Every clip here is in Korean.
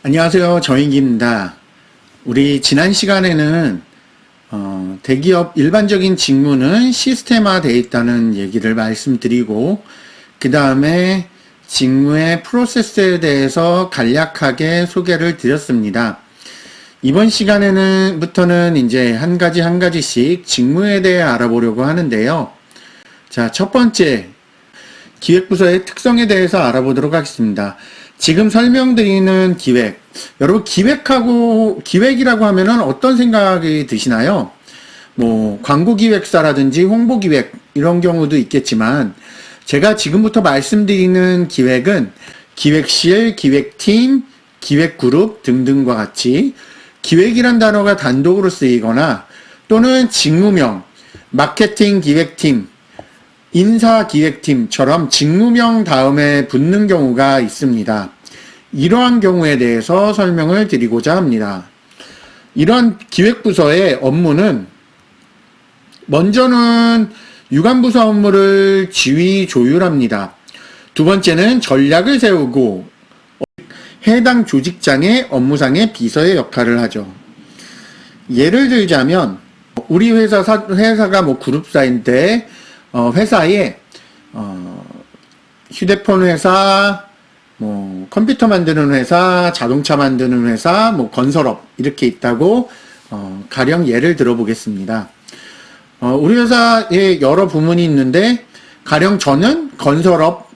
안녕하세요. 정인기입니다. 우리 지난 시간에는 대기업 일반적인 직무는 시스템화 되어 있다는 얘기를 말씀드리고, 그 다음에 직무의 프로세스에 대해서 간략하게 소개를 드렸습니다. 이번 시간부터는 이제 한 가지씩 직무에 대해 알아보려고 하는데요. 자, 첫 번째, 기획부서의 특성에 대해서 알아보도록 하겠습니다. 지금 설명드리는 기획, 여러분 기획이라고 하면은 어떤 생각이 드시나요? 뭐 광고 기획사라든지 홍보 기획 이런 경우도 있겠지만, 제가 지금부터 말씀드리는 기획은 기획실, 기획팀, 기획그룹 등등과 같이 기획이란 단어가 단독으로 쓰이거나 또는 직무명, 마케팅 기획팀, 인사기획팀처럼 직무명 다음에 붙는 경우가 있습니다. 이러한 경우에 대해서 설명을 드리고자 합니다. 이러한 기획부서의 업무는 먼저는 유관부서 업무를 지휘 조율합니다. 두 번째는 전략을 세우고 해당 조직장의 업무상의 비서의 역할을 하죠. 예를 들자면 우리 회사가 뭐 그룹사인데 회사에 휴대폰 회사, 뭐 컴퓨터 만드는 회사, 자동차 만드는 회사, 뭐 건설업 이렇게 있다고 가령 예를 들어보겠습니다. 우리 회사에 여러 부문이 있는데 가령 저는 건설업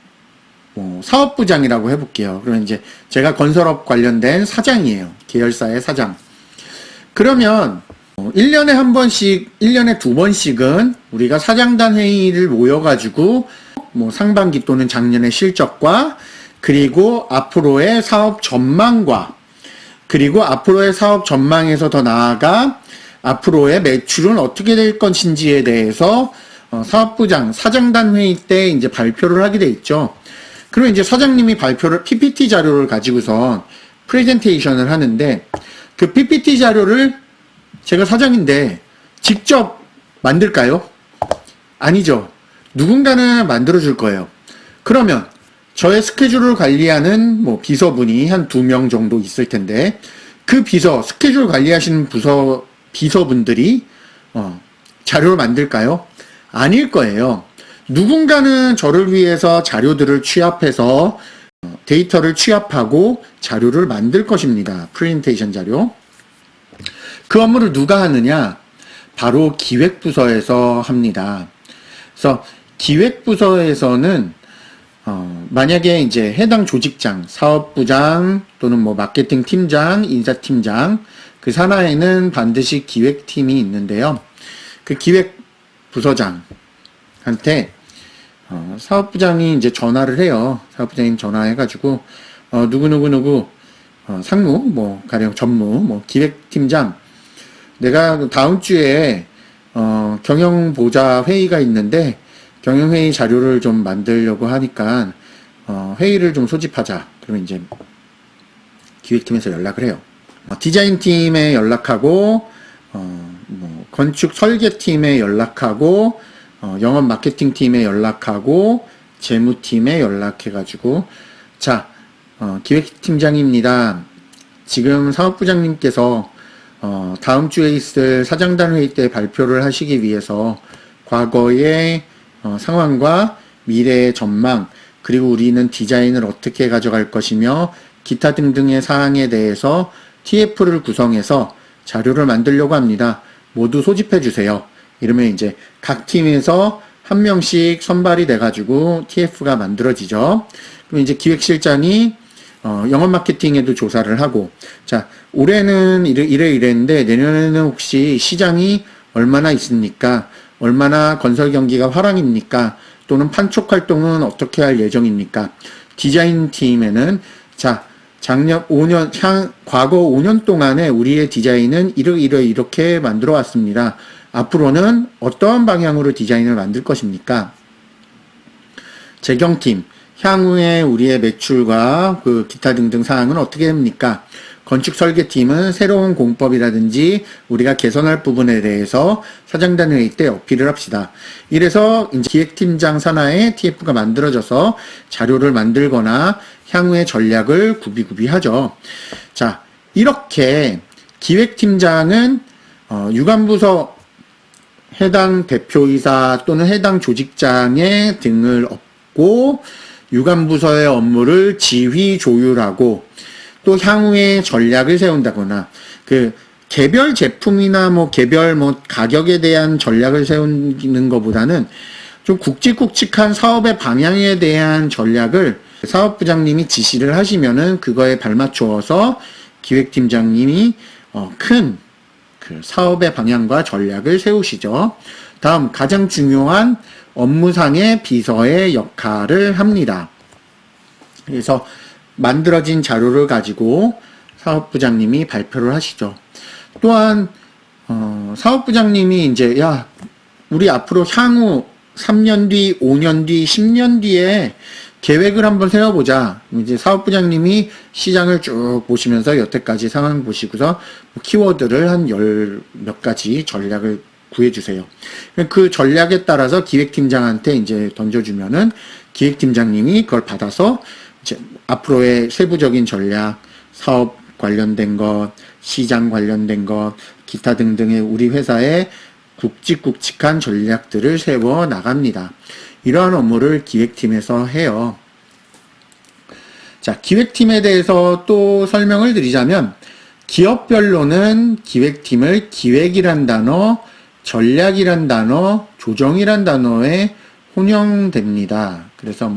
사업부장이라고 해볼게요. 그러면 이제 제가 건설업 관련된 사장이에요. 계열사의 사장. 그러면 1년에 한 번씩, 1년에 두 번씩은 우리가 사장단 회의를 모여가지고 뭐 상반기 또는 작년의 실적과 그리고 앞으로의 사업 전망과 그리고 앞으로의 사업 전망에서 더 나아가 앞으로의 매출은 어떻게 될 것인지에 대해서 사업부장, 사장단 회의 때 이제 발표를 하게 돼 있죠. 그러면 이제 사장님이 PPT 자료를 가지고서 프레젠테이션을 하는데 그 PPT 자료를 제가 사장인데 직접 만들까요? 아니죠. 누군가는 만들어줄 거예요. 그러면 저의 스케줄을 관리하는 뭐 비서분이 한 2명 정도 있을 텐데 그 스케줄 관리하시는 비서분들이 자료를 만들까요? 아닐 거예요. 누군가는 저를 위해서 자료들을 취합해서 데이터를 취합하고 자료를 만들 것입니다. 프레젠테이션 자료. 그 업무를 누가 하느냐? 바로 기획부서에서 합니다. 그래서 기획부서에서는 만약에 이제 해당 조직장, 사업부장 또는 뭐 마케팅 팀장, 인사팀장 그 산하에는 반드시 기획팀이 있는데요. 그 기획부서장한테 사업부장이 이제 전화를 해요. 사업부장님 전화해가지고 누구 상무, 뭐 가령 전무, 뭐 기획팀장 내가 다음 주에 경영보좌 회의가 있는데 경영회의 자료를 좀 만들려고 하니까 회의를 좀 소집하자. 그러면 이제 기획팀에서 연락을 해요. 디자인팀에 연락하고 뭐 건축 설계팀에 연락하고 영업 마케팅팀에 연락하고 재무팀에 연락해가지고 자 기획팀장입니다. 지금 사업부장님께서 다음 주에 있을 사장단 회의 때 발표를 하시기 위해서 과거의 상황과 미래의 전망 그리고 우리는 디자인을 어떻게 가져갈 것이며 기타 등등의 사항에 대해서 TF를 구성해서 자료를 만들려고 합니다. 모두 소집해 주세요. 이러면 이제 각 팀에서 한 명씩 선발이 돼가지고 TF가 만들어지죠. 그럼 이제 기획실장이 영업 마케팅에도 조사를 하고 자 올해는 이랬는데 내년에는 혹시 시장이 얼마나 있습니까? 얼마나 건설 경기가 화랑입니까? 또는 판촉 활동은 어떻게 할 예정입니까? 디자인 팀에는 자 과거 5년 동안에 우리의 디자인은 이렇게 만들어 왔습니다. 앞으로는 어떠한 방향으로 디자인을 만들 것입니까? 재경팀 향후에 우리의 매출과 그 기타 등등 사항은 어떻게 됩니까? 건축 설계팀은 새로운 공법이라든지 우리가 개선할 부분에 대해서 사장단 회의 때 어필을 합시다. 이래서 이제 기획팀장 산하에 TF가 만들어져서 자료를 만들거나 향후의 전략을 구비하죠. 자, 이렇게 기획팀장은 유관부서 해당 대표이사 또는 해당 조직장의 등을 얻고 유관부서의 업무를 지휘 조율하고 또 향후의 전략을 세운다거나 그 개별 제품이나 개별 가격에 대한 전략을 세우는 것보다는 좀 굵직굵직한 사업의 방향에 대한 전략을 사업부장님이 지시를 하시면은 그거에 발맞추어서 기획팀장님이 큰 그 사업의 방향과 전략을 세우시죠. 다음 가장 중요한 업무상의 비서의 역할을 합니다. 그래서 만들어진 자료를 가지고 사업부장님이 발표를 하시죠. 또한 사업부장님이 이제 우리 앞으로 향후 3년 뒤, 5년 뒤, 10년 뒤에 계획을 한번 세워보자. 이제 사업부장님이 시장을 쭉 보시면서 여태까지 상황 보시고서 키워드를 한 몇 가지 전략을 구해주세요. 그 전략에 따라서 기획팀장한테 이제 던져주면은 기획팀장님이 그걸 받아서 이제 앞으로의 세부적인 전략, 사업 관련된 것, 시장 관련된 것, 기타 등등의 우리 회사의 굵직굵직한 전략들을 세워 나갑니다. 이러한 업무를 기획팀에서 해요. 자, 기획팀에 대해서 또 설명을 드리자면 기업별로는 기획팀을 기획이란 단어, 전략이란 단어, 조정이란 단어에 혼용됩니다. 그래서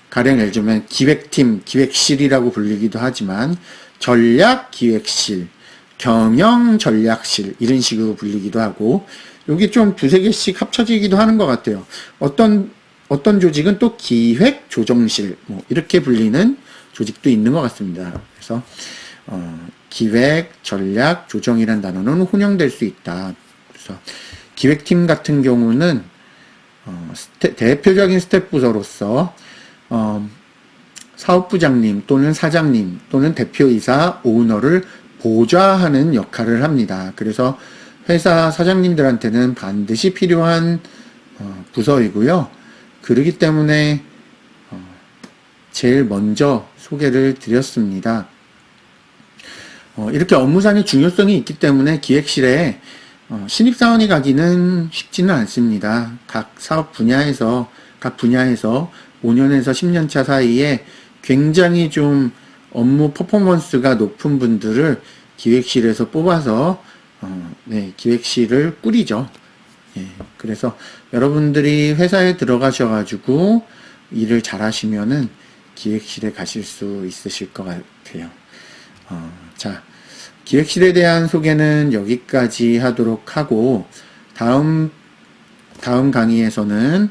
가령 예를 들면 기획팀, 기획실이라고 불리기도 하지만 전략 기획실, 경영 전략실 이런 식으로 불리기도 하고 여기 좀 두세 개씩 합쳐지기도 하는 것 같아요. 어떤 조직은 또 기획 조정실 이렇게 불리는 조직도 있는 것 같습니다. 그래서 기획, 전략, 조정이란 단어는 혼용될 수 있다. 그래서 기획팀 같은 경우는 대표적인 스텝 부서로서 사업부장님 또는 사장님 또는 대표이사, 오너를 보좌하는 역할을 합니다. 그래서 회사 사장님들한테는 반드시 필요한 부서이고요. 그러기 때문에 제일 먼저 소개를 드렸습니다. 이렇게 업무상의 중요성이 있기 때문에 기획실에 신입사원이 가기는 쉽지는 않습니다. 각 사업 분야에서, 각 분야에서 5년에서 10년 차 사이에 굉장히 좀 업무 퍼포먼스가 높은 분들을 기획실에서 뽑아서 기획실을 꾸리죠. 그래서 여러분들이 회사에 들어가셔가지고 일을 잘 하시면은 기획실에 가실 수 있으실 것 같아요. 자, 기획실에 대한 소개는 여기까지 하도록 하고, 다음 강의에서는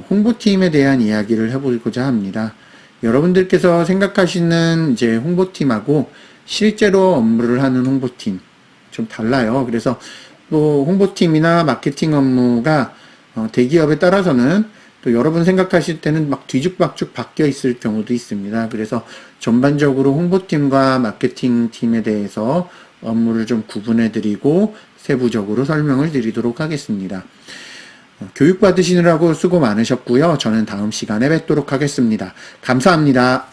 홍보팀에 대한 이야기를 해보고자 합니다. 여러분들께서 생각하시는 이제 홍보팀하고 실제로 업무를 하는 홍보팀 좀 달라요. 그래서 또 홍보팀이나 마케팅 업무가 대기업에 따라서는 또 여러분 생각하실 때는 막 뒤죽박죽 바뀌어 있을 경우도 있습니다. 그래서 전반적으로 홍보팀과 마케팅 팀에 대해서 업무를 좀 구분해 드리고 세부적으로 설명을 드리도록 하겠습니다. 교육 받으시느라고 수고 많으셨고요. 저는 다음 시간에 뵙도록 하겠습니다. 감사합니다.